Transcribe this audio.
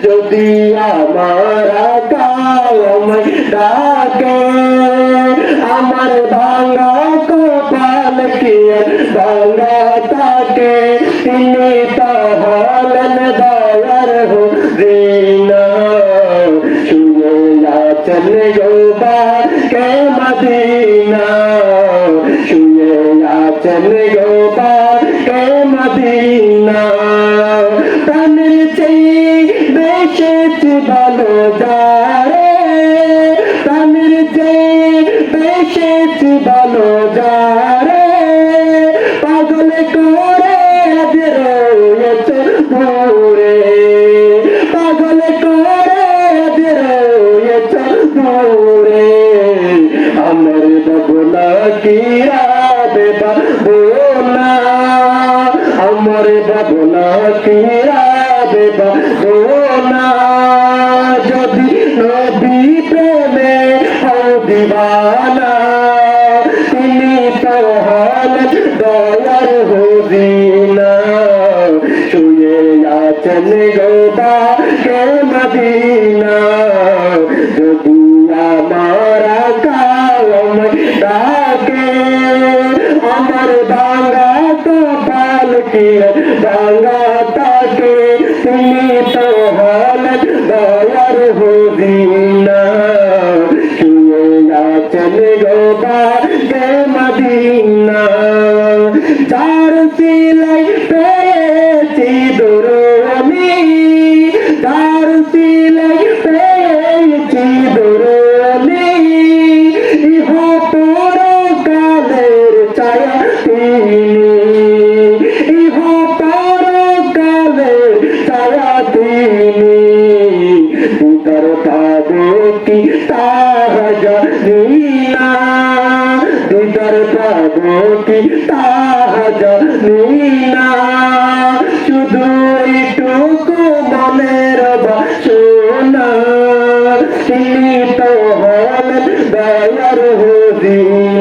যদি আমার আমায় ডাকে আমার ভাঙা কপাল কি ভাঙা তাকে তিনি তো হলেন দয়ার হুদিনা শুয়ে আছেন গোবা কে মদিনা শুয়ে আছেন গোবা কে মদিনা প্রাণের চেয়ে বেশি ভালো যারে প্রাণের চেয়ে বেশি ভালো যারে পাগল করে আজ রয়েছে দূরে পাগল করে আজ রয়েছে দূরে আমার বাবলা কিরা বেবা বোনা আমার বাবলা কিরা বেবা বোনা যদি নবী প্রেমে হও দিবানা তিনি তো হলেন দয়ার হুদিনা শুয়ে আছেন গোবা কে মদিনা যদি আমার আমায় ডাকে আমার ভাঙা কপাল কি ভাঙা তাকে তিনি তো হলেন দয়ার হুদিনা শুয়ে আছেন গোবা কে মদিনা যার সিলাই পেয়েছি দুরুনি যার সিলাই পেয়েছি দুরুনি ইহ তোর কালের ছায়া তিনি ইহ তোর কালের ছায়া তিনি উদর পাবো কি তাহা নীলা উদর পাবো কি তাহা নীলা শুধু এইটুকু মনের বাসনা তিনি তো হলেন দয়ার হুদিনা